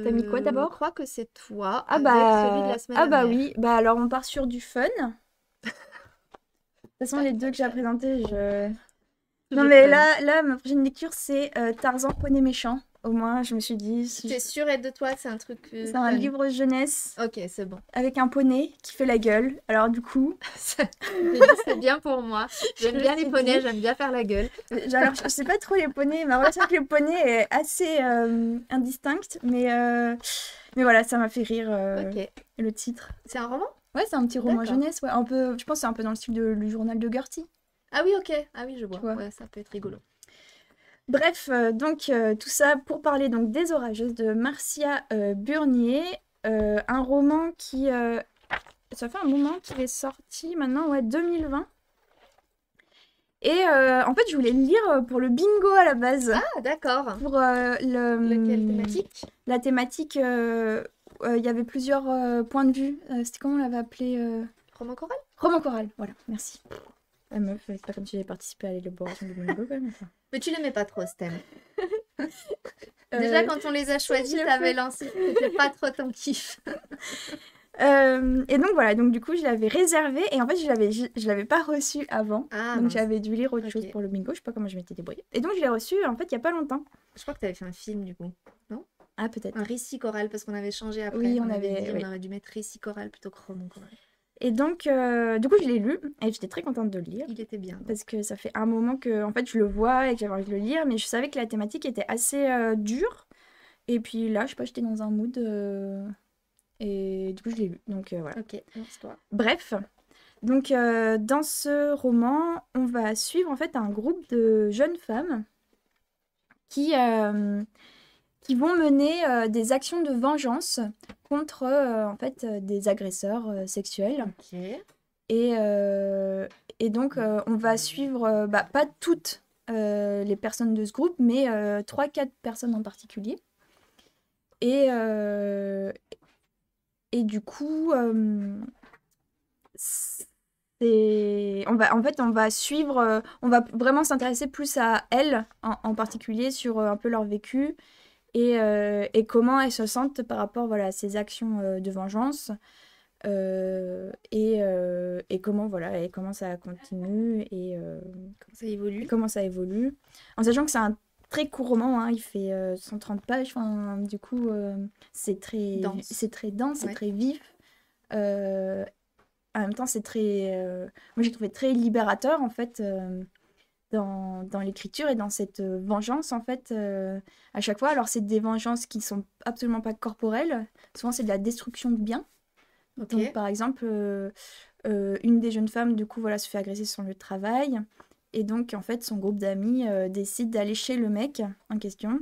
T'as mis quoi Je d'abord? crois que c'est toi Ah avec celui de la semaine dernière. oui. Bah alors on part sur du fun. De toute façon, les deux que j'ai présentés, je... Non Toujours mais fun. là, ma prochaine lecture, c'est Tarzan, poney méchant. Au moins, je me suis dit, T'es sûre de toi, c'est un truc c'est un fun. livre jeunesse Ok, c'est bon. avec un poney qui fait la gueule. Alors du coup, J'ai dit c'est bien pour moi. je J'aime me bien les suis poneys, dit... j'aime bien faire la gueule. Alors, je sais pas trop les poneys. Ma relation avec les poneys est assez indistincte. Mais voilà, ça m'a fait rire Ok. le titre. C'est un roman? Ouais, c'est un petit roman D'accord. jeunesse. Ouais, un peu, je pense que c'est un peu dans le style du journal de Gertie, Ah oui, ok. Ah oui, je tu vois. vois. Ouais, ça peut être rigolo. Bref, tout ça pour parler donc des Orageuses de Marcia Burnier. Un roman qui... ça fait un moment qu'il est sorti maintenant, ouais, 2020. Et en fait, je voulais le lire pour le bingo à la base. Ah, d'accord. Pour Lequel thématique? la thématique, il y avait plusieurs points de vue. C'était comment on l'avait appelé Roman choral? Roman choral, voilà, merci. Ah, meuf, c'est pas comme si j'avais participé à l'élaboration du bingo quand même. Enfin. Mais tu l'aimais pas trop ce thème. Déjà, quand on les a choisis, t'avais lancé. C'était pas trop ton kiff. Et donc voilà, donc du coup je l'avais réservé et en fait je l'avais pas reçu avant. Ah, Donc mince. j'avais dû lire autre chose Ok. pour le bingo, je sais pas comment je m'étais débrouillée. Et donc je l'ai reçu en fait il y a pas longtemps. Je crois que t'avais fait un film du coup. Non? Ah peut-être. Un récit choral parce qu'on avait changé après. Oui, On avait dit oui. on aurait dû mettre récit choral plutôt que roman choral. Et donc du coup je l'ai lu et j'étais très contente de le lire. Il était bien. Parce que ça fait un moment que en fait je le vois et que j'avais envie de le lire, mais je savais que la thématique était assez dure. Et puis là, je sais pas, j'étais dans un mood et du coup je l'ai lu. Donc voilà. Ok, lance-toi. Bref, donc dans ce roman, on va suivre en fait un groupe de jeunes femmes qui, qui vont mener des actions de vengeance contre en fait des agresseurs sexuels. Ok. Et, euh, et donc, on va suivre, pas toutes les personnes de ce groupe, mais 3-4 personnes en particulier. Et, euh, et du coup, on va suivre, on va vraiment s'intéresser plus à elles en particulier sur un peu leur vécu et comment elles se sentent par rapport voilà, à ces actions de vengeance. Et comment voilà et comment ça continue Comment ça évolue? et comment ça évolue en sachant que c'est un très court roman hein, il fait 130 pages enfin, du coup Dense. c'est très dense c'est Ouais. très vif euh, en même temps c'est très moi j'ai trouvé très libérateur en fait dans l'écriture et dans cette vengeance en fait à chaque fois alors c'est des vengeances qui sont absolument pas corporelles souvent c'est de la destruction de biens. Ok. Donc, par exemple, une des jeunes femmes, du coup, voilà, se fait agresser sur le travail. Et donc, en fait, son groupe d'amis décide d'aller chez le mec en question.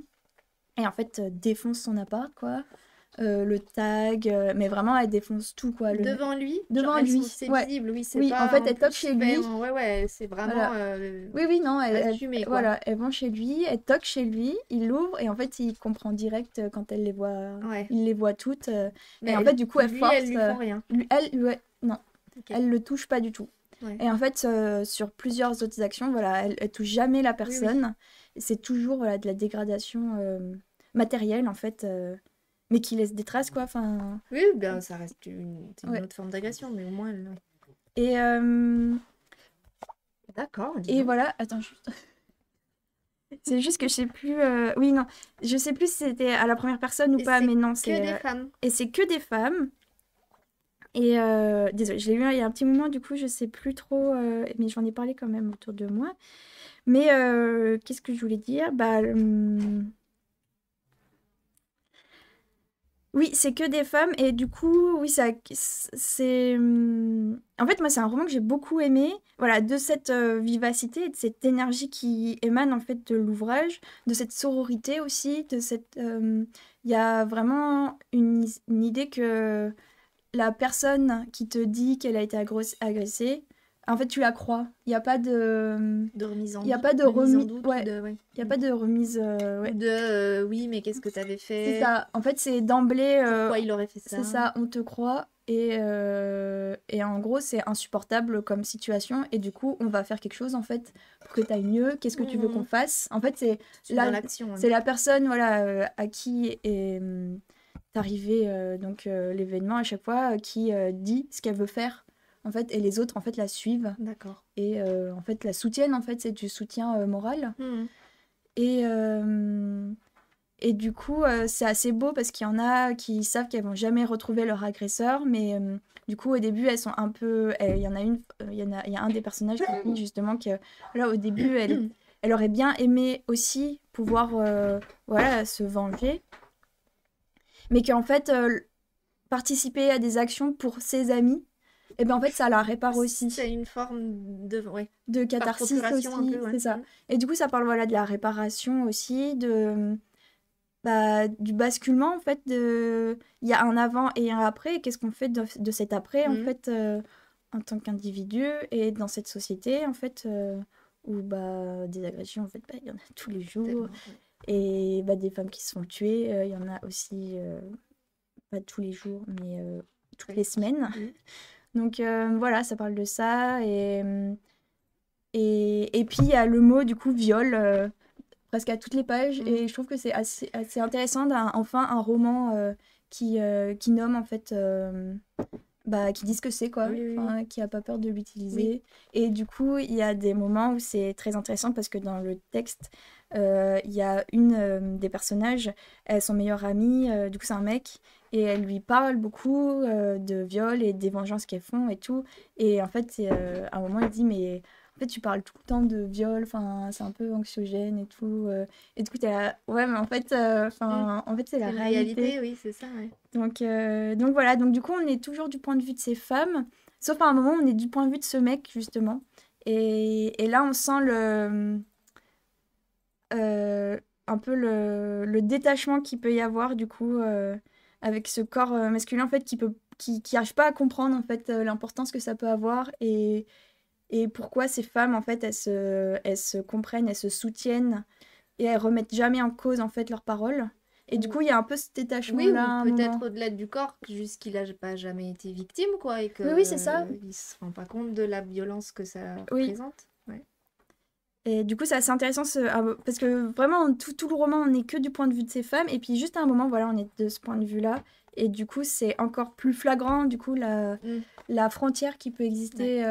Et en fait, défonce son appart, quoi. Le tag, mais vraiment, elle défonce tout, quoi. Devant lui? Devant Genre, lui, c'est ouais. visible, oui, c'est Oui, en pas fait, en elle toque plus chez lui. super. Ouais, ouais, c'est vraiment Voilà. Oui, oui, non, assumé, quoi. voilà, elles vont chez lui, elles toquent chez lui, il l'ouvre et en fait, il comprend direct quand elle les voit, Ouais. il les voit toutes. Mais Et en fait, du coup, elle lui, force. elles lui font rien. Ouais, non, Ok. elle le touche pas du tout. Ouais. Et en fait, sur plusieurs autres actions, voilà, elle touche jamais la Oui, oui. personne. C'est toujours voilà, de la dégradation matérielle, en fait, mais qui laisse des traces, quoi. Enfin, Oui, ben ça reste c'est une ouais. autre forme d'agression, mais au moins ouais. Et, D'accord, dis et donc. voilà, attends, juste. C'est juste que je sais plus. Oui, non, je sais plus si c'était à la première personne ou Et pas, c'est mais non, que c'est. des femmes. Et c'est que des femmes. Et désolée, je l'ai lu il y a un petit moment, du coup, je sais plus trop, mais j'en ai parlé quand même autour de moi. Mais qu'est-ce que je voulais dire? Oui, c'est que des femmes et du coup, oui, ça, c'est. En fait, moi, c'est un roman que j'ai beaucoup aimé. Voilà, de cette vivacité et de cette énergie qui émane en fait de l'ouvrage, de cette sororité aussi, de cette. Il y a vraiment une idée que la personne qui te dit qu'elle a été agressée, en fait, tu la crois. Il n'y a pas de. De remise en Il n'y a doute, pas de de mise en remise. doute ou Ouais, de ouais. il n'y a pas de remise. Ouais. Ou de oui, mais qu'est-ce que t'avais C'est fait? ça. En fait, c'est d'emblée. Pourquoi il aurait fait ça? C'est ça, on te croit. Et en gros, c'est insupportable comme situation. Et du coup, on va faire quelque chose, en fait, pour que tu ailles mieux. Qu'est-ce que tu veux qu'on fasse? En fait, C'est dans l'action. c'est la personne voilà, à qui arrivé donc l'événement à chaque fois qui dit ce qu'elle veut faire en fait et les autres en fait la suivent D'accord. et en fait la soutiennent en fait c'est du soutien moral Mhm. et du coup c'est assez beau parce qu'il y en a qui savent qu'elles vont jamais retrouver leur agresseur mais du coup au début elles sont un peu il y en a une il y a un des personnages qui dit justement que là au début elle aurait bien aimé aussi pouvoir voilà se venger mais qu'en fait participer à des actions pour ses amis, et ben en fait ça la répare aussi. C'est une forme de, ouais, De par catharsis procuration un aussi, peu, ouais. c'est ça. Et du coup ça parle voilà de la réparation aussi, de du basculement en fait, il y a un avant et un après, et qu'est-ce qu'on fait de cet après en Mhm. fait en tant qu'individu et dans cette société en fait où des agressions en fait il y en a tous les jours Tellement, ouais. et des femmes qui se font tuer, il y en a aussi pas tous les jours mais toutes Ouais. les semaines. Mhm. Donc voilà, ça parle de ça. Et puis il y a le mot du coup viol presque à toutes les pages. Mhm. Et je trouve que c'est assez intéressant enfin un roman qui nomme en fait, qui dit ce que c'est quoi, Oui, oui, oui. enfin, qui a pas peur de Oui. l'utiliser. Et du coup il y a des moments où c'est très intéressant parce que dans le texte il y a une des personnages, son meilleur ami, du coup c'est un mec, et elle lui parle beaucoup de viol et des vengeances qu'elles font et tout. Et en fait, à un moment, il dit, mais en fait, tu parles tout le temps de viol, enfin, c'est un peu anxiogène et tout. Et du coup, t'es là, ouais, mais en fait, Mhm. en fait c'est la C'est une réalité. réalité, oui, c'est ça, ouais. Donc voilà, donc du coup, on est toujours du point de vue de ces femmes, sauf à un moment, on est du point de vue de ce mec, justement. Et là, on sent un peu le détachement qu'il peut y avoir du coup avec ce corps masculin en fait qui arrive pas à comprendre en fait l'importance que ça peut avoir et pourquoi ces femmes en fait elles se comprennent, elles se soutiennent et elles remettent jamais en cause en fait leurs paroles. Et du Ou- coup, il y a un peu ce détachement Oui, là ou à un moment. peut-être au-delà du corps, juste qu'il a pas jamais été victime, quoi, et que Oui, c'est ça. il se rend pas compte de la violence que ça Oui. représente. Ouais. Et du coup, c'est assez intéressant parce que vraiment, tout le roman, on n'est que du point de vue de ces femmes. Et puis, juste à un moment, voilà, on est de ce point de vue-là. Et du coup, c'est encore plus flagrant, du coup, Mm. la frontière qui peut exister.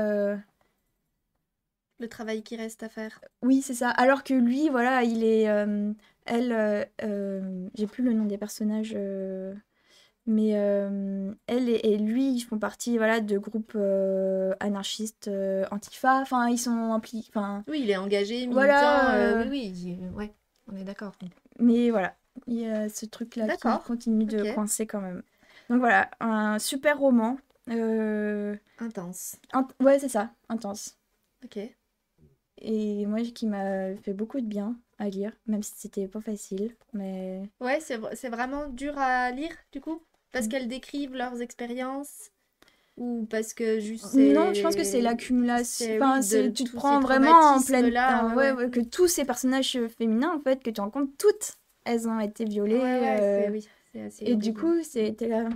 Le travail qui reste à faire. Oui, c'est ça. Alors que lui, voilà, il est. Elle, j'ai plus le nom des personnages. Mais elle et lui, ils font partie voilà, de groupes anarchistes, Antifa. Enfin, ils sont impliqués. Enfin, Oui, il est engagé, militant, voilà. oui, oui, ouais, on est d'accord. Mais voilà, il y a ce truc-là qui D'accord, continue de ok. coincer quand même. Donc voilà, un super roman. Intense. Ouais, c'est ça, intense. Ok. Et moi, qui m'a fait beaucoup de bien à lire, même si c'était pas facile. Mais Ouais, c'est vraiment dur à lire, du coup? Parce qu'elles décrivent leurs expériences ou parce que juste non, je pense que c'est l'accumulation. Enfin, oui, de tu te tous ces prends vraiment en pleine. traumatismes-là, ouais, Ouais, ouais. ouais, que tous ces personnages féminins, en fait, que tu rencontres, toutes, elles ont été violées. Ouais, ouais, oui, c'est assez Et du horrible. coup, c'était là.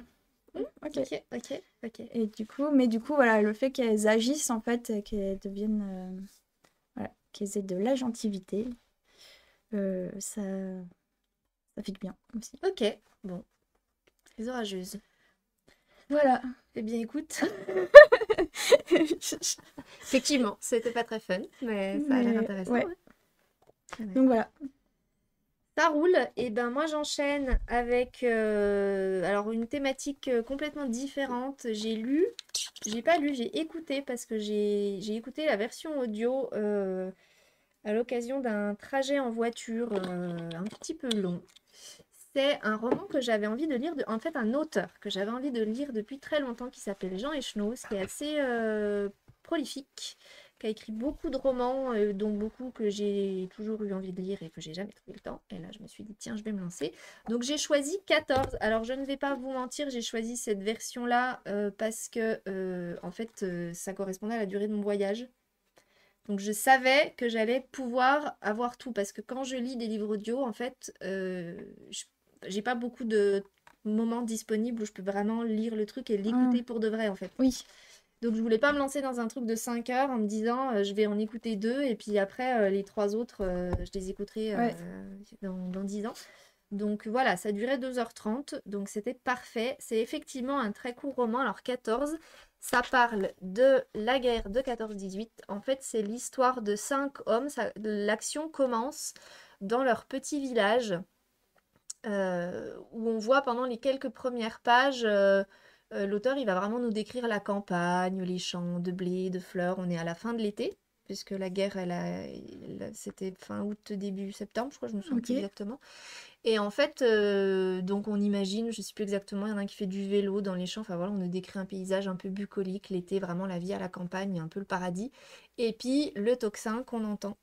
Hmm, Ok. ok, ok, ok. Et du coup, voilà, le fait qu'elles agissent, en fait, qu'elles deviennent. Voilà, qu'elles aient de l'agentivité, ça fait du bien aussi. Ok, bon. Les orageuses. Voilà. Eh bien, écoute, effectivement, c'était pas très fun, mais ça a l'air Mais, intéressant. ouais. Ouais. Donc voilà. Ça roule. Et ben moi j'enchaîne avec alors une thématique complètement différente. J'ai pas lu, j'ai écouté parce que j'ai écouté la version audio à l'occasion d'un trajet en voiture un petit peu long. C'est un roman que j'avais envie de lire, en fait un auteur que j'avais envie de lire depuis très longtemps qui s'appelle Jean Echenoz, qui est assez prolifique, qui a écrit beaucoup de romans, dont beaucoup que j'ai toujours eu envie de lire et que j'ai jamais trouvé le temps. Et là, je me suis dit, tiens, je vais me lancer. Donc, j'ai choisi 14. Alors, je ne vais pas vous mentir, j'ai choisi cette version-là parce que, en fait, ça correspondait à la durée de mon voyage. Donc, je savais que j'allais pouvoir avoir tout parce que quand je lis des livres audio, en fait, j'ai pas beaucoup de moments disponibles où je peux vraiment lire le truc et l'écouter pour de vrai, en fait. Oui. Donc je voulais pas me lancer dans un truc de 5 heures en me disant je vais en écouter 2 et puis après les 3 autres je les écouterai Ouais. dans 10 ans. Donc voilà, ça durait 2h30, donc c'était parfait. C'est effectivement un très court roman. Alors 14, ça parle de la guerre de 14-18. En fait, c'est l'histoire de 5 hommes. L'action commence dans leur petit village, où on voit pendant les quelques premières pages, l'auteur, il va vraiment nous décrire la campagne, les champs de blé, de fleurs. On est à la fin de l'été, puisque la guerre, c'était fin août, début septembre, je crois, je me souviens plus Ok. exactement. Et en fait, donc on imagine, je sais plus exactement, il y en a un qui fait du vélo dans les champs. Enfin voilà, on nous décrit un paysage un peu bucolique, l'été, vraiment la vie à la campagne, un peu le paradis. Et puis le tocsin qu'on entend.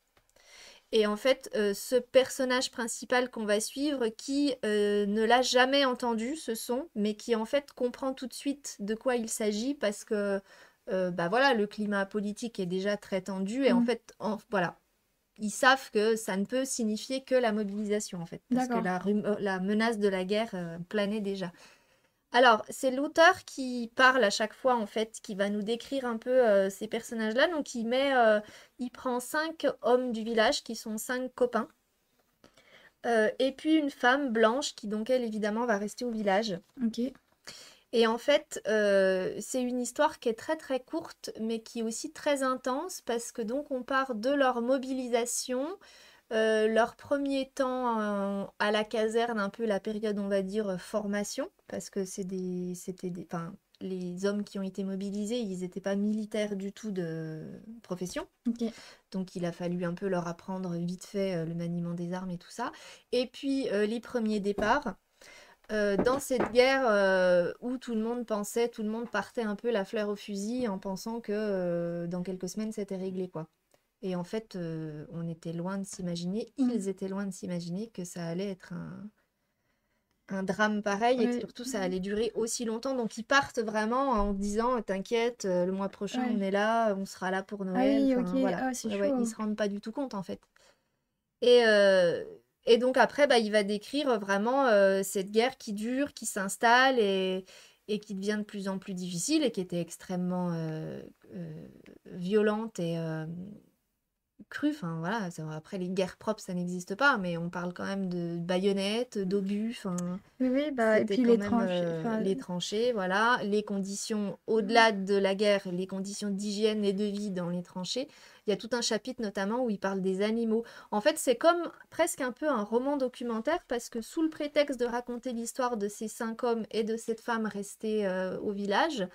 Et en fait, ce personnage principal qu'on va suivre, qui ne l'a jamais entendu, ce son, mais qui en fait comprend tout de suite de quoi il s'agit, parce que bah voilà, le climat politique est déjà très tendu, et en Mm. fait, voilà, ils savent que ça ne peut signifier que la mobilisation, en fait, parce que D'accord. la menace de la guerre planait déjà. Alors, c'est l'auteur qui parle à chaque fois, en fait, qui va nous décrire un peu ces personnages-là. Donc, il prend 5 hommes du village qui sont 5 copains, et puis une femme blanche qui, donc, elle, évidemment, va rester au village. Ok. Et en fait, c'est une histoire qui est très très courte, mais qui est aussi très intense, parce que donc on part de leur mobilisation, leur premier temps à la caserne, un peu la période, on va dire, formation, parce que enfin, les hommes qui ont été mobilisés, ils n'étaient pas militaires du tout de profession. Ok. Donc il a fallu un peu leur apprendre vite fait le maniement des armes et tout ça. Et puis les premiers départs. Dans cette guerre où tout le monde partait un peu la fleur au fusil en pensant que dans quelques semaines c'était réglé, quoi. Et en fait, on était loin de s'imaginer, Mm. ils étaient loin de s'imaginer que ça allait être un drame pareil, et que Ouais. surtout ça allait durer aussi longtemps. Donc ils partent vraiment en disant t'inquiète, le mois prochain on Ouais. est là, on sera là pour Ah Noël. oui, Enfin ok. voilà, Ah, c'est ouais, ouais, ils chaud. se rendent pas du tout compte en fait. Et, euh, et donc après, bah, il va décrire vraiment cette guerre qui dure, qui s'installe, et qui devient de plus en plus difficile, et qui était extrêmement violente et crue. Enfin voilà, après les guerres propres, ça n'existe pas, mais on parle quand même de baïonnettes, d'obus. Enfin, Oui, oui, bah, et c'était puis quand les même tranches. Enfin, les tranchées, voilà, les conditions au-delà de la guerre, les conditions d'hygiène et de vie dans les tranchées. Il y a tout un chapitre notamment où il parle des animaux. En fait, c'est comme presque un peu un roman documentaire, parce que sous le prétexte de raconter l'histoire de ces 5 hommes et de cette femme restée au village,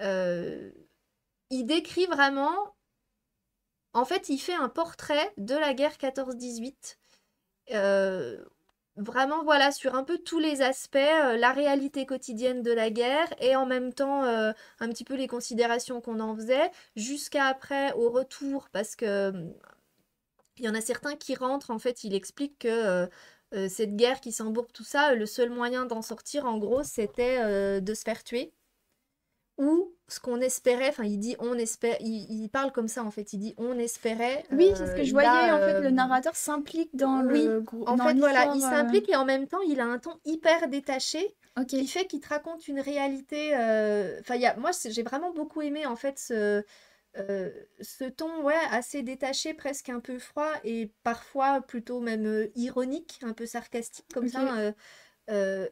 euh, il décrit vraiment, en fait, il fait un portrait de la guerre 14-18. euh, Vraiment, voilà, sur un peu tous les aspects, la réalité quotidienne de la guerre, et en même temps un petit peu les considérations qu'on en faisait, jusqu'à après au retour, parce que il y en a certains qui rentrent, en fait, il explique que cette guerre qui s'embourbe, tout ça, le seul moyen d'en sortir, en gros, c'était de se faire tuer. Ou ce qu'on espérait, enfin il dit on espère, il parle comme ça en fait, il dit on espérait, oui, c'est ce que je il voyais. a En fait, le narrateur s'implique dans oui, en dans fait, voilà, l'histoire. il s'implique, et en même temps, il a un ton hyper détaché, Ok. qui fait qu'il te raconte une réalité. Enfin, moi, j'ai vraiment beaucoup aimé, en fait, ce ton, ouais, assez détaché, presque un peu froid, et parfois plutôt même ironique, un peu sarcastique, comme Ok. ça.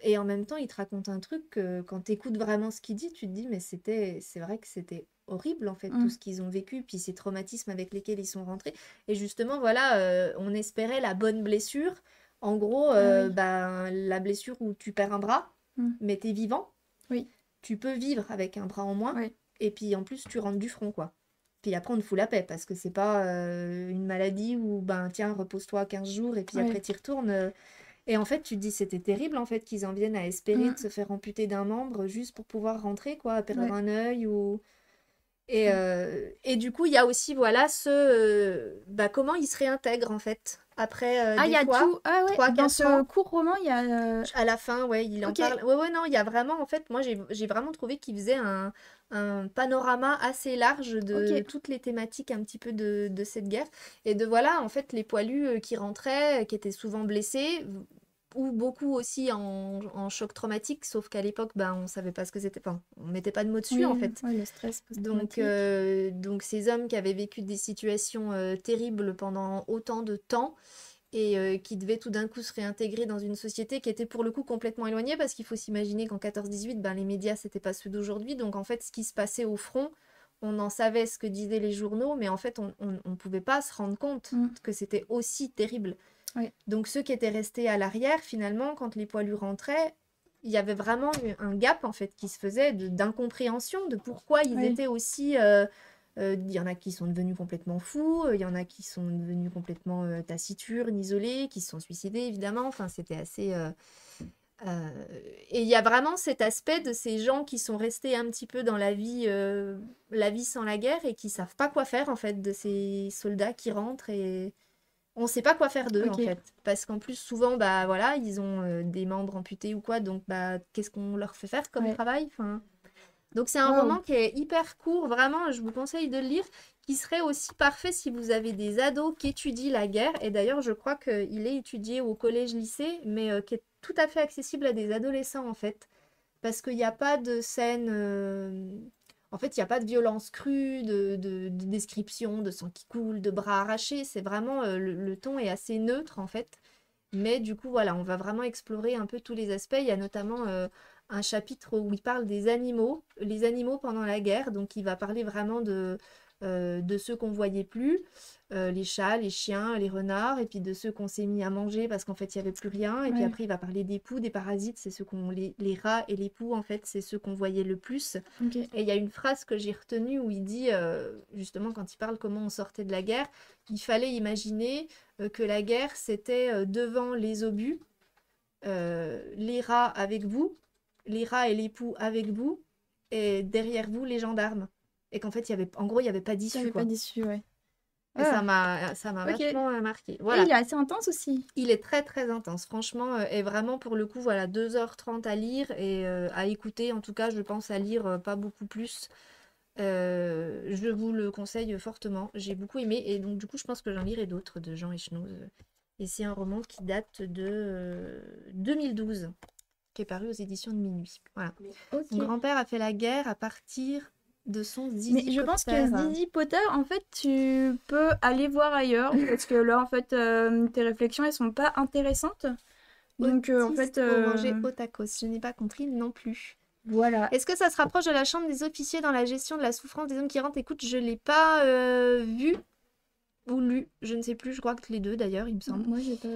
Et en même temps, il te raconte un truc que, quand tu écoutes vraiment ce qu'il dit, tu te dis, mais c'est vrai que c'était horrible, en fait, tout Mm. ce qu'ils ont vécu, puis ces traumatismes avec lesquels ils sont rentrés. Et justement, voilà, on espérait la bonne blessure. En gros, Ah oui. ben, la blessure où tu perds un bras, Mm. mais t'es vivant. Oui. Tu peux vivre avec un bras en moins. Ouais. Et puis en plus, tu rentres du front, quoi. Puis après, on te fout la paix, parce que c'est pas une maladie où, ben, tiens, repose-toi 15 jours et puis après, Ouais. tu y retournes. Et en fait, tu te dis, c'était terrible, en fait, qu'ils en viennent à espérer de Mm. se faire amputer d'un membre juste pour pouvoir rentrer, quoi, à perdre Ouais. un œil ou... Mm. Et du coup, il y a aussi, voilà, bah, comment ils se réintègrent, en fait. Après, Ah, il des y a fois, tout. Ah ouais. trois Dans quatre ce ans, court roman, il y a. à la fin, ouais, il en Ok. parle. Ouais, ouais, non, il y a vraiment, en fait, moi, j'ai vraiment trouvé qu'il faisait un panorama assez large de Ok. toutes les thématiques un petit peu de cette guerre. Et de, voilà, en fait, les poilus qui rentraient, qui étaient souvent blessés, ou beaucoup aussi en choc traumatique, sauf qu'à l'époque, ben, on savait pas ce que c'était. Enfin, on mettait pas de mots dessus, en Oui. fait. Ouais, le stress Donc, post-traumatique. donc ces hommes qui avaient vécu des situations terribles pendant autant de temps, et qui devaient tout d'un coup se réintégrer dans une société qui était pour le coup complètement éloignée, parce qu'il faut s'imaginer qu'en 14-18, ben, les médias, c'était pas ceux d'aujourd'hui. Donc en fait, ce qui se passait au front, on en savait ce que disaient les journaux, mais en fait, on pouvait pas se rendre compte que c'était aussi terrible. Oui. Donc ceux qui étaient restés à l'arrière, finalement, quand les poilus rentraient, il y avait vraiment un gap en fait qui se faisait d'incompréhension de pourquoi ils Oui. étaient aussi... il y en a qui sont devenus complètement fous, il y en a qui sont devenus complètement taciturnes, isolés, qui se sont suicidés évidemment. Enfin, c'était assez... Et il y a vraiment cet aspect de ces gens qui sont restés un petit peu dans la vie sans la guerre et qui savent pas quoi faire en fait de ces soldats qui rentrent et on sait pas quoi faire d'eux en Ok. fait. Parce qu'en plus souvent bah voilà ils ont des membres amputés ou quoi donc bah qu'est-ce qu'on leur fait faire comme Ouais. travail enfin... Donc c'est un Waouh. roman qui est hyper court, vraiment, je vous conseille de le lire, qui serait aussi parfait si vous avez des ados qui étudient la guerre. Et d'ailleurs, je crois qu'il est étudié au collège-lycée, mais qui est tout à fait accessible à des adolescents, en fait. Parce qu'il n'y a pas de scène... En fait, il n'y a pas de violence crue, de description, de sang qui coule, de bras arrachés. C'est vraiment... le ton est assez neutre, en fait. Mais du coup, voilà, on va vraiment explorer un peu tous les aspects. Il y a notamment un chapitre où il parle des animaux, les animaux pendant la guerre. Donc, il va parler vraiment de ceux qu'on voyait plus, les chats, les chiens, les renards, et puis de ceux qu'on s'est mis à manger parce qu'en fait, il n'y avait plus rien. Et puis Ouais. après, il va parler des poux, des parasites, c'est ceux les rats et les poux, en fait, c'est ceux qu'on voyait le plus. Ok. Et il y a une phrase que j'ai retenue où il dit, justement, quand il parle comment on sortait de la guerre, il fallait imaginer que la guerre, c'était devant les obus, les rats avec vous, les rats et les poux avec vous, et derrière vous, les gendarmes. Et qu'en fait, en gros, il n'y avait pas d'issue, T'avais pas quoi. d'issue, ouais. Et ça Ah, m'a ok. Et vachement marqué. Voilà. il est assez intense aussi. Il est très très intense, franchement, et vraiment pour le coup, voilà, 2h30 à lire et à écouter, en tout cas, je pense à lire pas beaucoup plus. Je vous le conseille fortement, j'ai beaucoup aimé, et donc du coup, je pense que j'en lirai d'autres de Jean Echenoz. Et c'est un roman qui date de 2012, qui est paru aux éditions de Minuit. Voilà. Ok. Mon grand-père a fait la guerre à partir de son Mais Zizi je pense Potter. que Zizi Potter, en fait, tu peux aller voir ailleurs parce que là, en fait, tes réflexions, elles sont pas intéressantes. Donc, en fait, Autiste pour manger au tacos, je n'ai pas compris non plus. voilà. Est-ce que ça se rapproche de la chambre des officiers dans la gestion de la souffrance des hommes qui rentrent? Écoute, je l'ai pas vu ou lu, je ne sais plus, je crois que les deux d'ailleurs, il me semble. Moi, j'ai pas.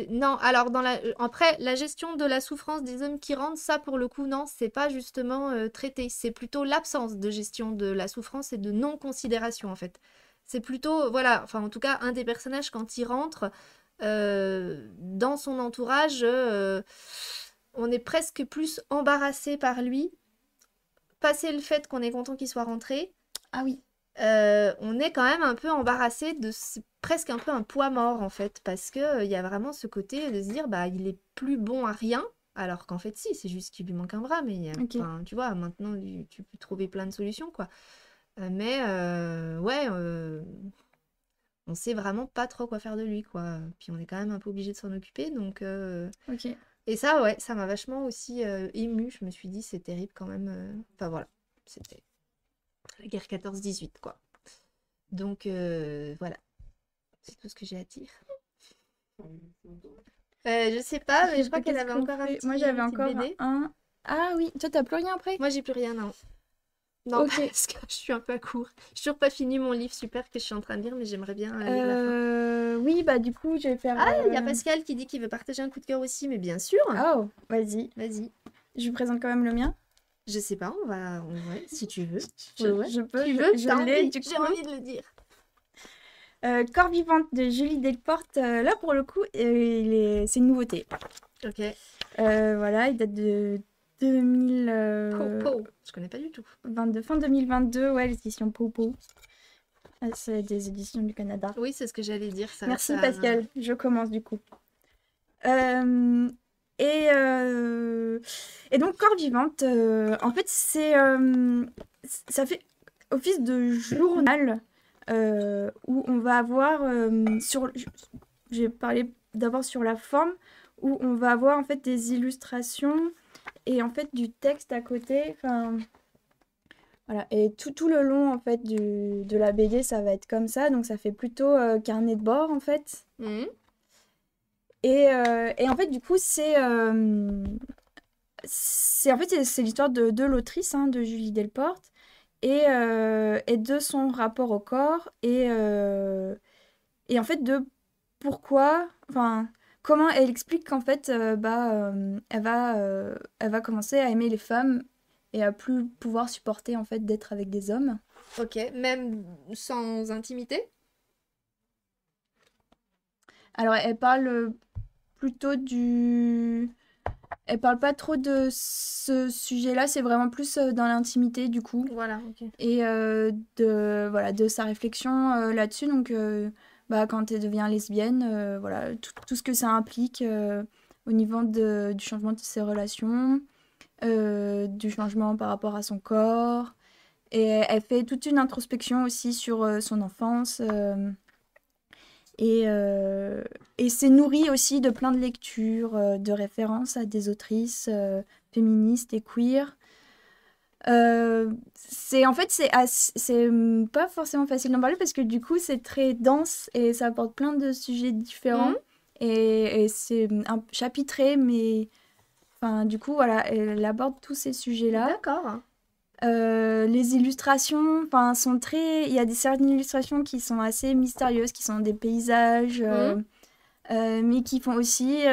Non, alors après, la gestion de la souffrance des hommes qui rentrent, ça pour le coup, non, c'est pas justement traité. C'est plutôt l'absence de gestion de la souffrance et de non-considération en fait. C'est plutôt, voilà, enfin en tout cas, un des personnages quand il rentre dans son entourage, on est presque plus embarrassé par lui. Passé le fait qu'on est content qu'il soit rentré, Ah oui. on est quand même un peu embarrassé c'est presque un peu un poids mort en fait, parce que il y a vraiment ce côté de se dire bah il est plus bon à rien, alors qu'en fait si, c'est juste qu'il lui manque un bras, mais Ok. enfin, tu vois, maintenant tu peux trouver plein de solutions quoi. Mais ouais, on sait vraiment pas trop quoi faire de lui quoi. Puis on est quand même un peu obligé de s'en occuper, donc Ok. et ça ouais, ça m'a vachement aussi émue. Je me suis dit c'est terrible quand même. Enfin voilà, c'était la guerre 14-18 quoi. Donc voilà, c'est tout ce que j'ai à dire. Je sais pas, mais je crois qu'elle Qu'est-ce avait qu'on encore un fait? petit, Moi, j'avais une petite encore BD. un. Ah oui, toi, t'as plus rien après? Moi, j'ai plus rien, non. Non, Ok. parce que je suis un peu à court. J'ai toujours pas fini mon livre super que je suis en train de lire, mais j'aimerais bien lire la fin. Oui, bah du coup, je vais faire. Ah, il y a Pascal qui dit qu'il veut partager un coup de cœur aussi, mais bien sûr. Oh, vas-y. Vas-y. Je vous présente quand même le mien. Je sais pas, ouais, si tu veux. Je peux. Tu veux, Je t'as l'ai envie, du j'ai coup. envie de le dire. Corps vivante de Julie Delporte. Là, pour le coup, c'est une nouveauté. Ok. Voilà, il date de 2022, Je connais pas du tout. fin 2022, ouais, les éditions Popo. Ah, c'est des éditions du Canada. Oui, c'est ce que j'allais dire. Ça, Merci ça- Pascal, je commence du coup. Euh, et donc, Corps vivante, en fait, ça fait office de journal où on va avoir je vais parler d'abord sur la forme, où on va avoir en fait des illustrations et en fait du texte à côté. Enfin, Voilà. Et tout le long, en fait, de la BD, ça va être comme ça. Donc, ça fait plutôt carnet de bord, en fait. Mhm. Et en fait, du coup, en fait, c'est l'histoire de l'autrice, hein, de Julie Delporte, et de son rapport au corps, et en fait, de pourquoi, enfin, comment elle explique qu'en fait, elle va commencer à aimer les femmes et à plus pouvoir supporter, en fait, d'être avec des hommes. Ok, même sans intimité? Alors, elle parle plutôt du... Elle parle pas trop de ce sujet-là, c'est vraiment plus dans l'intimité, du coup. Voilà, ok. Et voilà, de sa réflexion là-dessus. Donc, quand elle devient lesbienne, voilà, tout ce que ça implique au niveau du changement de ses relations, du changement par rapport à son corps. Et elle fait toute une introspection aussi sur son enfance. Et, euh, et c'est nourri aussi de plein de lectures, de références à des autrices féministes et queer. En fait, pas forcément facile d'en parler parce que du coup, c'est très dense et ça apporte plein de sujets différents. Mhm. Et c'est un chapitré, mais enfin, du coup, voilà, elle aborde tous ces sujets-là. D'accord. Les illustrations, enfin, sont très. Il y a certaines illustrations qui sont assez mystérieuses, qui sont des paysages, Mhm. mais qui font aussi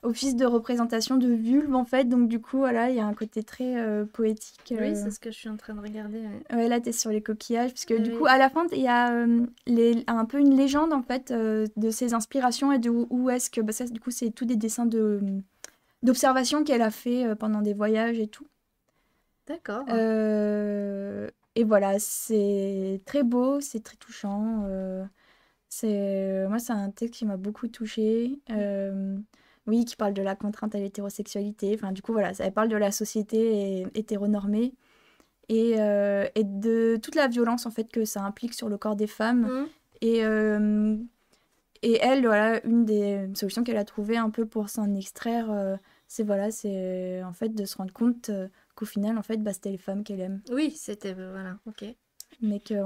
office de représentation de vulve, en fait. Donc, du coup, voilà, il y a un côté très poétique. Oui, c'est ce que je suis en train de regarder. Ouais. Ouais, là, t'es sur les coquillages, puisque du coup, Oui. à la fin, il y a un peu une légende, en fait, de ses inspirations et de où est-ce que. Bah, ça, du coup, c'est tous des dessins d'observation qu'elle a fait pendant des voyages et tout. D'accord. Et voilà, c'est très beau, c'est très touchant. Moi, c'est un texte qui m'a beaucoup touchée. Oui, qui parle de la contrainte à l'hétérosexualité. Enfin, du coup, voilà, elle parle de la société hétéronormée et de toute la violence en fait que ça implique sur le corps des femmes. Mhm. Et, euh, et elle, voilà, une des solutions qu'elle a trouvées un peu pour s'en extraire, c'est en fait de se rendre compte qu'au final, en fait, c'était les femmes qu'elle aime. Oui, c'était... Voilà, ok. Mais qu'elle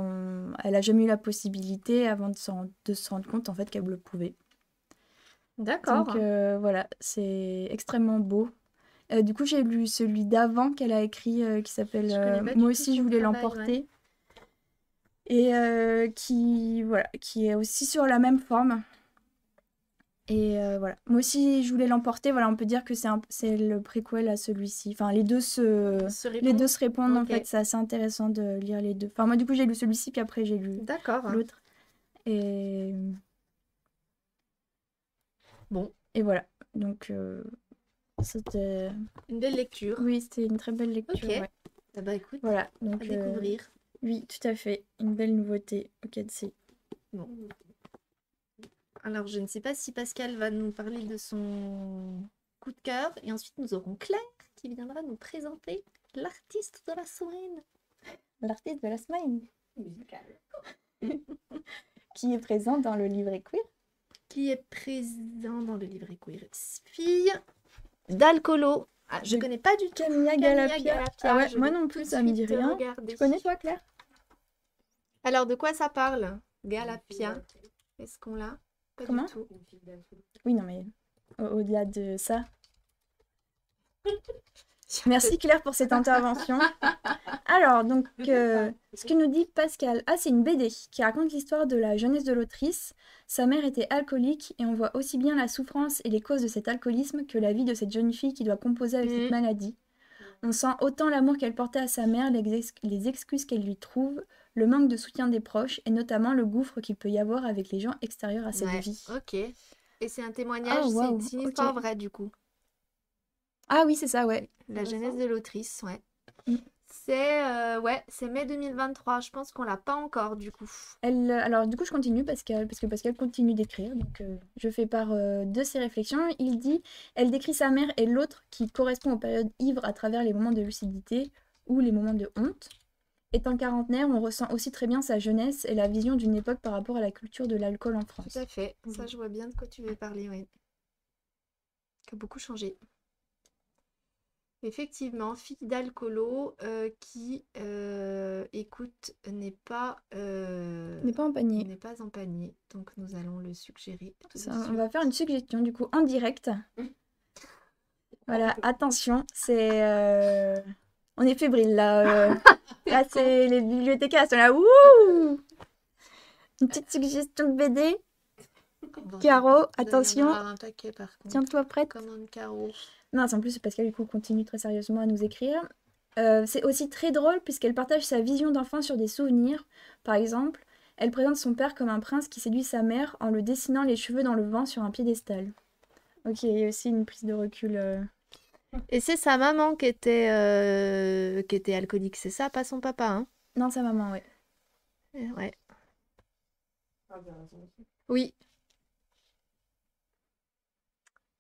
a jamais eu la possibilité avant de se rendre compte en fait qu'elle le pouvait. Donc D'accord. voilà, c'est extrêmement beau. Du coup, j'ai lu celui d'avant qu'elle a écrit qui s'appelle Je connais pas Moi du tout aussi, je son voulais travail, ouais. l'emporter. Et voilà, qui est aussi sur la même forme. Et voilà, Moi aussi, je voulais l'emporter. Voilà, on peut dire que c'est le préquel à celui-ci. Enfin, Se les deux répondre? se répondent en Ok. fait. C'est assez intéressant de lire les deux. Enfin, moi, du coup, j'ai lu celui-ci, puis après, j'ai lu D'accord. l'autre. Et, Bon, et voilà. Donc, c'était... une belle lecture. Oui, c'était une très belle Ok. lecture, ouais. Ah bah écoute, Voilà, à donc découvrir. oui, tout à fait. Une belle nouveauté au Quai-de-Scie. Bon. Alors, je ne sais pas si Pascal va nous parler de son coup de cœur. Et ensuite, nous aurons Claire qui viendra nous présenter l'artiste de la semaine. L'artiste de la semaine. Qui est présent dans le livret queer. Qui est présent dans le livret queer. Fille d'Alcolo. Ah, je connais pas du tout. Camilla Galapia. Ah ouais, je moi vais non tout plus, de ça me dit suite rien. regarder. Tu connais toi, Claire? Alors, de quoi ça parle? Galapia. Est-ce qu'on l'a? Pas Comment? du tout. Oui, non, mais au-delà de ça. Merci Claire pour cette intervention. Alors, donc, ce que nous dit Pascal, c'est une BD qui raconte l'histoire de la jeunesse de l'autrice. Sa mère était alcoolique et on voit aussi bien la souffrance et les causes de cet alcoolisme que la vie de cette jeune fille qui doit composer avec cette maladie. On sent autant l'amour qu'elle portait à sa mère, les excuses qu'elle lui trouve, le manque de soutien des proches et notamment le gouffre qu'il peut y avoir avec les gens extérieurs à cette Ouais, vie. ok. Et c'est un témoignage, Oh, waouh, c'est une ok. histoire vraie du coup. Ah oui, c'est ça, ouais. La jeunesse de l'autrice, ouais. Mm. C'est mai 2023. Je pense qu'on l'a pas encore du coup. Alors, du coup, je continue parce que Pascal continue d'écrire. Donc, je fais part de ses réflexions. Il dit elle décrit sa mère et l'autre qui correspond aux périodes ivres à travers les moments de lucidité ou les moments de honte. Étant quarantenaire, on ressent aussi très bien sa jeunesse et la vision d'une époque par rapport à la culture de l'alcool en France. Tout à fait. Ça, je vois bien de quoi tu veux parler, ouais. Qui a beaucoup changé. Effectivement, fille d'alcoolo qui, écoute, N'est pas en panier. n'est pas en panier. Donc nous allons le suggérer tout de On suite. va faire une suggestion du coup en direct. Voilà, attention, on est fébrile là. Là, c'est les bibliothécaires sont là. Ouh! Une petite suggestion de BD. Bon, Caro, il doit y en attention, avoir un paquet par contre. tiens-toi prête. Commande Caro. Non, c'est en plus parce qu'elle du coup continue très sérieusement à nous écrire. C'est aussi très drôle puisqu'elle partage sa vision d'enfant sur des souvenirs. Par exemple, elle présente son père comme un prince qui séduit sa mère en le dessinant les cheveux dans le vent sur un piédestal. Ok, il y a aussi une prise de recul. Et c'est sa maman qui était alcoolique, c'est ça, pas son papa, hein? Non, sa maman, ouais. Ouais. Oui.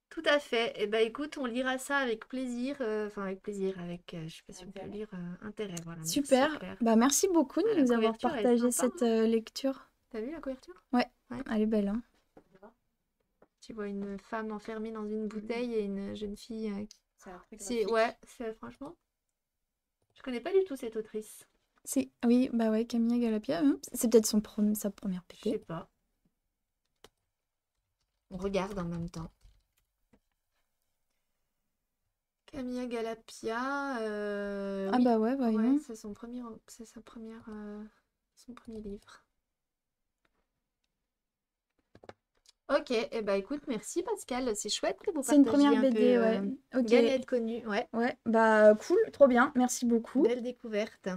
Tout à fait. Eh ben écoute, on lira ça avec plaisir. Enfin, avec plaisir, je sais pas si on peut lire intérêt. Voilà, merci, Super. Claire. Bah, merci beaucoup de Ah, la nous avoir couverture, elle est partagé sympa, cette lecture. T'as vu la couverture? Ouais, Ouais. elle est belle. Hein. Tu vois une femme enfermée dans une bouteille et une jeune fille C'est ouais, franchement. Je connais pas du tout cette autrice. Oui, bah ouais, Camilla Galapia. Hein. C'est peut-être sa première Je sais pépé. pas. On regarde en même temps. Camilla Galapia. Ah Oui. bah ouais, Ouais, voyons. c'est son premier livre. Ok, et bah écoute, merci Pascal, c'est chouette que vous C'est une partagiez première un BD, peu ouais. Ok. Galette connue, ouais, Ouais, bah cool, trop bien, merci beaucoup. belle découverte.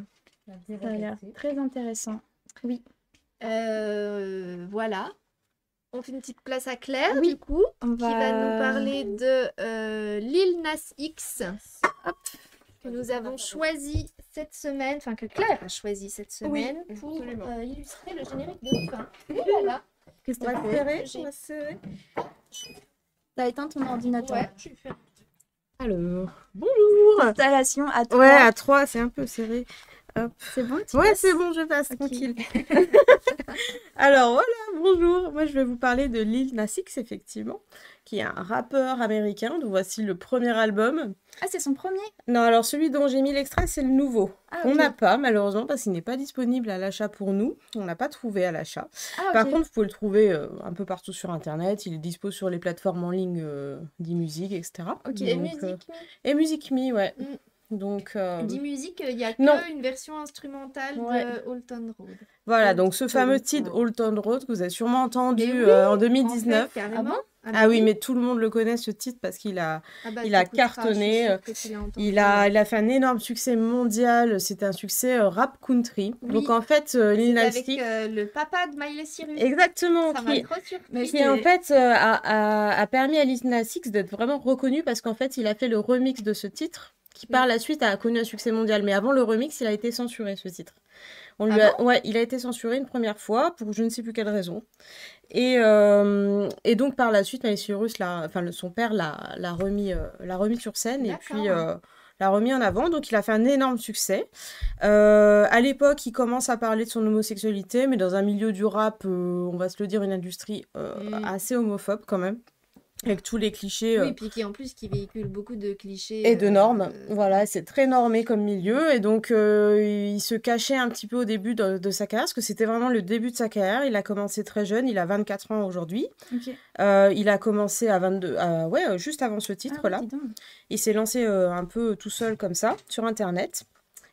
Ça a l'air très intéressant. Oui. Voilà, on fait une petite place à Claire Oui, du coup, on qui va nous parler de Lil Nas X, que nous avons choisi cette semaine, enfin que Claire a choisi cette semaine pour illustrer le générique de fin. Et voilà. Qu'est-ce que On va t'as serrer, fait? on va serrer. T'as éteint ton ordinateur. Ouais, je vais faire. Alors, bonjour. Installation à 3. Ouais, à 3, c'est un peu serré. Hop. C'est bon, tu Ouais, passes c'est bon, je passe, Ok. tranquille. Alors voilà, bonjour. Moi, je vais vous parler de Lil Nas X, effectivement, qui est un rappeur américain dont voici le premier album. Ah, c'est son premier? Non, alors celui dont j'ai mis l'extrait, c'est le nouveau. Ah, On ok. n'a pas, malheureusement, parce qu'il n'est pas disponible à l'achat pour nous. On l'a pas trouvé à l'achat. Ah, Par ok. contre, vous pouvez le trouver un peu partout sur Internet. Il est dispo sur les plateformes en ligne d'e-music, etc. Ok. Et Donc, musique, et Music Me, ouais. Mm. Donc, d'e-music, il n'y a non. que une version instrumentale Ouais. de Old Town Road. voilà, Old donc ce Town fameux titre Road. Old Town Road que vous avez sûrement entendu Mais oui, en 2019. En fait, carrément. Ah bon Ah oui, mais tout le monde le connaît ce titre parce qu'il a, Ah bah, il a t'écouteras, je suis cartonné. sûre que tu l'as entendu. Il a fait un énorme succès mondial. C'était un succès rap country. Oui. Donc en fait, Lil C'est Nas avec X, le papa de Miley Cyrus. exactement, Ça m'a qui, trop surpris. Mais qui en fait a permis à Lil Nas X d'être vraiment reconnu parce qu'en fait, il a fait le remix de ce titre qui par la suite a connu un succès mondial. Mais avant le remix, il a été censuré ce titre. On lui ouais, il a été censuré une première fois pour je ne sais plus quelle raison. Et donc par la suite, Miley Cyrus, son père l'a remis sur scène et puis l'a remis en avant. Donc il a fait un énorme succès. À l'époque, il commence à parler de son homosexualité, mais dans un milieu du rap, on va se le dire, une industrie assez homophobe quand même. Avec tous les clichés Oui, puis qui véhicule beaucoup de clichés. et de normes. Voilà, c'est très normé comme milieu. Et donc, il se cachait un petit peu au début de sa carrière, parce que c'était vraiment le début de sa carrière. Il a commencé très jeune, il a 24 ans aujourd'hui. Ok. Il a commencé à 22, juste avant ce titre-là. dis donc. Il s'est lancé un peu tout seul comme ça, sur Internet.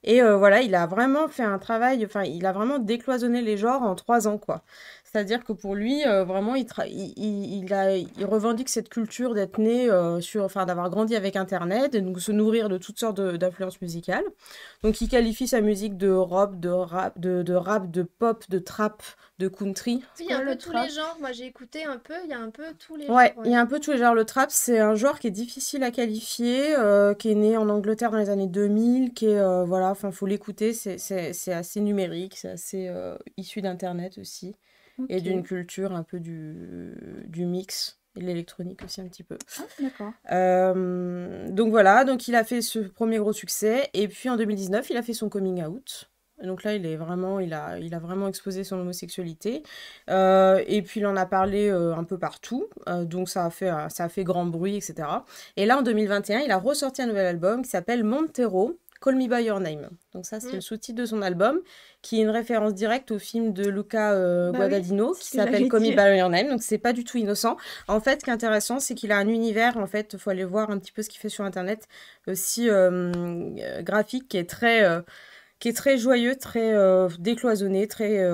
Et voilà, il a vraiment fait un travail, enfin, il a vraiment décloisonné les genres en 3 ans, quoi. C'est-à-dire que pour lui, vraiment, il revendique cette culture d'être né d'avoir grandi avec Internet et donc se nourrir de toutes sortes d'influences musicales. Donc, il qualifie sa musique de rock, de rap, de pop, de trap, de country. Il y a un peu tous les genres. Moi, j'ai écouté un peu. Il y a un peu tous les Ouais, genres. il y a un peu tous les genres. Le trap, c'est un genre qui est difficile à qualifier, qui est né en Angleterre dans les années 2000, qui est, voilà, enfin, faut l'écouter, c'est assez numérique, c'est assez issu d'Internet aussi, et Ok. d'une culture un peu du mix, et de l'électronique aussi un petit peu. Ah, d'accord. Donc voilà, donc il a fait ce premier gros succès, et puis en 2019, il a fait son coming out. Donc là, il a vraiment exposé son homosexualité. Et puis il en a parlé un peu partout. Donc ça a fait grand bruit, etc. Et là, en 2021, il a ressorti un nouvel album qui s'appelle Montero, Call Me By Your Name. Donc ça, c'est le sous-titre de son album, qui est une référence directe au film de Luca Guadagnino, qui s'appelle Call Me By Your Name. Donc c'est pas du tout innocent. En fait, ce qui est intéressant, c'est qu'il a un univers, en fait, il faut aller voir un petit peu ce qu'il fait sur Internet, aussi graphique, qui est très joyeux, très décloisonné, très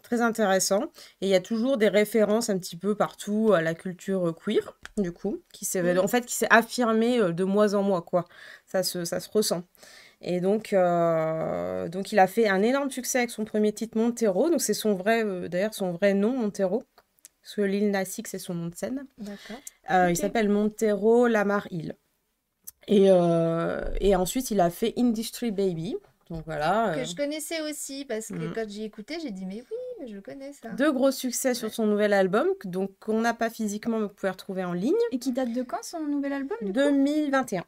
très intéressant. Et il y a toujours des références un petit peu partout à la culture queer, du coup, qui s'est affirmée de mois en mois, quoi. Ça se ressent. Et donc il a fait un énorme succès avec son premier titre Montero. Donc c'est d'ailleurs son vrai nom, Montero. Parce que Lil Nas X, c'est son nom de scène. D'accord. Il s'appelle Montero Lamar Hill. Et ensuite, il a fait Industry Baby. Donc voilà. Que je connaissais aussi, parce que quand j'ai écouté, j'ai dit, mais oui, mais je connais ça. Deux gros succès sur son nouvel album, donc qu'on n'a pas physiquement, mais que vous pouvez retrouver en ligne. Et qui date de quand son nouvel album du coup 2021.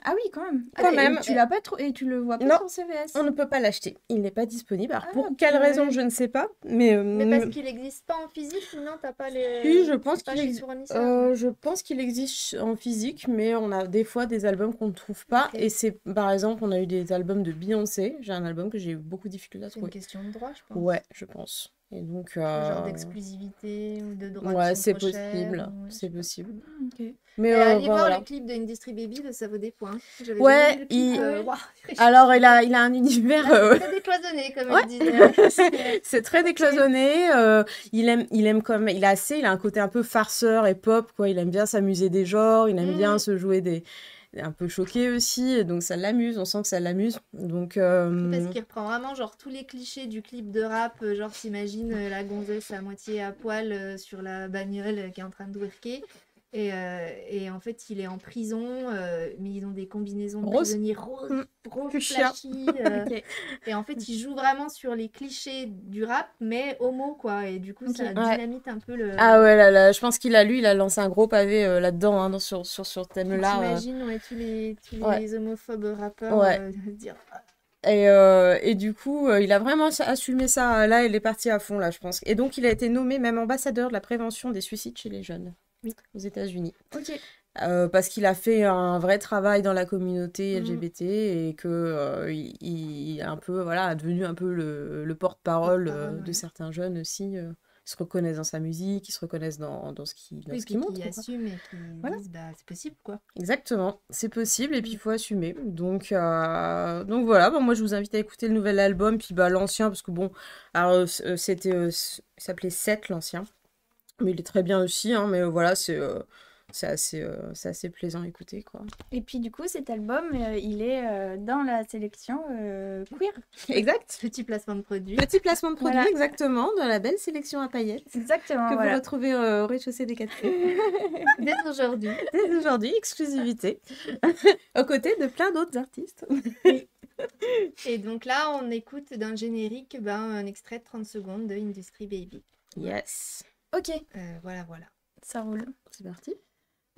Ah oui, quand même. Quand même. Tu l'as pas et tu le vois pas Non, sur CVS. On ne peut pas l'acheter. Il n'est pas disponible. Alors pour quelle raison, je ne sais pas. Mais parce qu'il n'existe pas en physique, sinon t'as pas les. Oui, je pense qu'il existe en physique, mais on a des fois des albums qu'on ne trouve pas. Ok. Et c'est, par exemple, on a eu des albums de Beyoncé. J'ai un album que j'ai eu beaucoup de difficultés à C'est une trouver. question de droit, je pense. Ouais, je pense. Et donc, Genre d'exclusivité ou de droit ouais, qui sont c'est trop possible. chers, ou- C'est possible. Ok. Mais Et allez voir voilà. le clip de Industry Baby, ça vaut des points. J'avais Ouais, jamais vu le clip, waouh. Alors, il a un univers. C'est très décloisonné, comme il disait. C'est très décloisonné. Il a un côté un peu farceur et pop, quoi. Il aime bien s'amuser des genres. Il aime bien se jouer un peu choqué aussi. Et donc, ça l'amuse. On sent que ça l'amuse. Donc. Parce qu'il reprend vraiment genre tous les clichés du clip de rap. Genre, t'imagines la gonzesse à moitié à poil sur la bagnole qui est en train de worker. Et en fait, il est en prison, mais ils ont des combinaisons de prisonniers roses, flashy. Et en fait, il joue vraiment sur les clichés du rap, mais homo, quoi. Et du coup, ça dynamite un peu le... Ah ouais, là, je pense qu'il a lancé un gros pavé là-dedans, hein, sur ce thème-là. T'imagines, tous les homophobes rappeurs dire... Et du coup, il a vraiment assumé ça. Là, il est parti à fond, là, je pense. Et donc, il a été nommé même ambassadeur de la prévention des suicides chez les jeunes. Oui. Aux États-Unis. Ok. Parce qu'il a fait un vrai travail dans la communauté LGBT et que il a un peu, voilà, devenu un peu le porte-parole de certains jeunes aussi. Ils se reconnaissent dans sa musique, ils se reconnaissent dans ce qu'il montre. Qui assument et qui disent, bah, c'est possible, quoi. Exactement, c'est possible et puis il faut assumer. Donc voilà, moi je vous invite à écouter le nouvel album, puis l'ancien, parce que bon, alors il s'appelait 7 l'ancien. Mais il est très bien aussi, hein, mais voilà, c'est assez plaisant à écouter, quoi. Et puis du coup, cet album, il est dans la sélection queer. Exact. Petit placement de produit. Petit placement de produit, exactement, dans la belle sélection à paillettes. Exactement, que vous retrouvez au rez-de-chaussée des 4 Dès aujourd'hui. Dès aujourd'hui, exclusivité. Aux côtés de plein d'autres artistes. Et donc là, on écoute d'un générique un extrait de 30 secondes de Industry Baby. Yes. Ok. Voilà. Ça roule. C'est parti.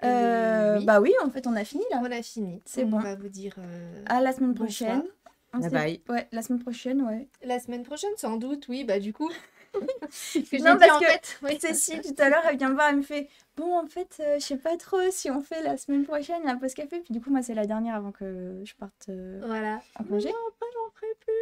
Oui. Bah oui, en fait, on a fini là. On a fini. C'est bon. On va vous dire à la semaine prochaine. Bye bye. Ouais, la semaine prochaine, ouais. La semaine prochaine, sans doute, oui, bah du coup. Non, parce que Cécile, tout à l'heure, elle vient me voir, elle me fait bon, en fait, je sais pas trop si on fait la semaine prochaine la pause café. Puis du coup, moi, c'est la dernière avant que je parte en congé. Non, pas j'en ferai plus.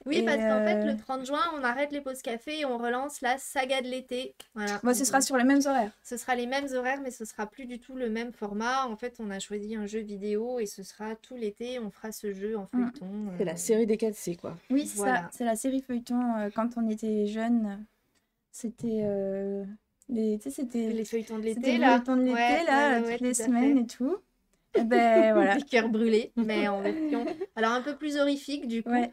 Oui, parce qu'en fait, le 30 juin, on arrête les pauses café et on relance la saga de l'été. Voilà. Bon, ce sera sur les mêmes horaires. Ce sera les mêmes horaires, mais ce sera plus du tout le même format. En fait, on a choisi un jeu vidéo et ce sera tout l'été. On fera ce jeu en feuilleton. C'est la série des 4C, quoi. Oui, c'est ça. C'est la série feuilleton. Quand on était jeunes, c'était les feuilletons de l'été, là. Les feuilletons de l'été, là, toutes les semaines et tout. Et ben voilà. Des cœurs brûlés, mais en version. Alors un peu plus horrifique, du coup. Ouais.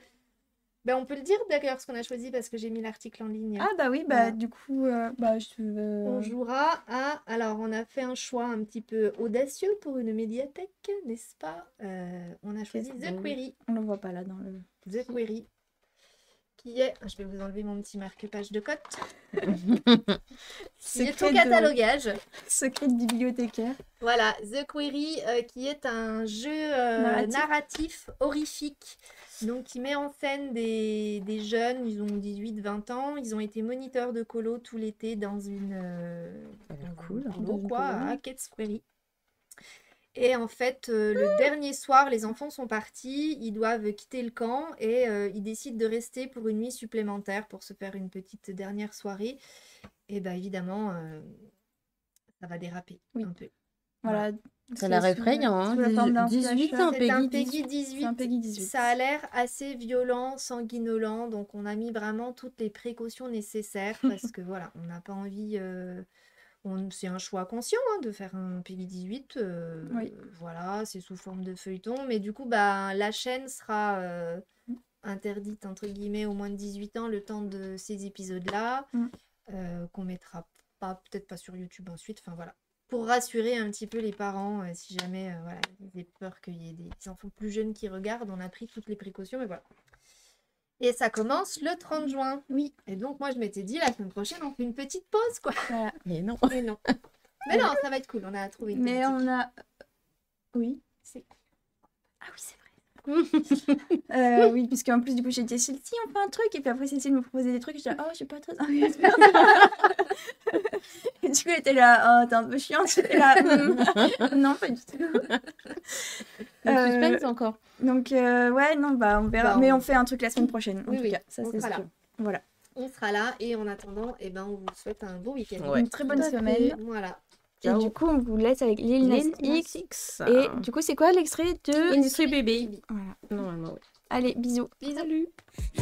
Ben, on peut le dire d'ailleurs ce qu'on a choisi parce que j'ai mis l'article en ligne. Ah bah oui, bah du coup, on jouera à... Alors, on a fait un choix un petit peu audacieux pour une médiathèque, n'est-ce pas? On a choisi The Query. On le voit pas là dans le... The Query. qui est... Je vais vous enlever mon petit marque-page de cote. Qui est Secret ton de- cataloguage. Secret de bibliothécaire. Voilà, The Query, qui est un jeu narratif horrifique. Donc, qui met en scène des jeunes, ils ont 18-20 ans. Ils ont été moniteurs de colo tout l'été dans une Cool. colo, Dans une quoi, colonie. à Kate's Ferry. Et en fait, le dernier soir, les enfants sont partis, ils doivent quitter le camp et ils décident de rester pour une nuit supplémentaire pour se faire une petite dernière soirée. Et bien évidemment, ça va déraper Oui. un peu. Voilà. Ça a l'air effrayant, hein. Sous la forme d'un 18 flash. ans, C'est un Peggy Peggy 18. 18. C'est un Peggy 18. Ça a l'air assez violent, sanguinolent, donc on a mis vraiment toutes les précautions nécessaires parce que voilà, on n'a pas envie. C'est un choix conscient hein, de faire un Peggy 18. Oui. Voilà, c'est sous forme de feuilleton, mais du coup, bah, la chaîne sera interdite entre guillemets au moins de 18 ans le temps de ces épisodes-là, qu'on mettra pas, peut-être pas sur YouTube ensuite. Enfin voilà. Pour rassurer un petit peu les parents, si jamais voilà, ils avaient peur qu'il y ait des enfants plus jeunes qui regardent, on a pris toutes les précautions, mais voilà. Et ça commence le 30 juin. Oui. Et donc, moi, je m'étais dit, la semaine prochaine, on fait une petite pause, quoi. Voilà. Mais non. Mais non. Mais non, ça va être cool, on a trouvé une Mais thématique. on a. Oui. Ah oui, c'est vrai. Oui, puisque en plus, du coup, j'ai dit, si on fait un truc, et puis après, Cécile me proposait des trucs, je disais, oh, je suis pas très envie de faire ça. Et du coup, elle était là, oh, t'es un peu chiante. J'étais là, non, pas du tout. Le suspense encore. Donc, ouais, non, bah, on verra. Bah, Mais on- on fait un truc la semaine prochaine, en Oui, tout oui, cas. Ça, on c'est sera sûr. là. Voilà. On sera là, et en attendant, eh ben, on vous souhaite un beau week-end. Ouais. Une très bonne Tout à semaine. fait. Voilà. Et Ciao. du coup, on vous laisse avec Lil Nas Lil X. X. Et du coup, c'est quoi l'extrait de... Industry Baby. Voilà. Normalement, oui. Allez, bisous. Bisous. Salut.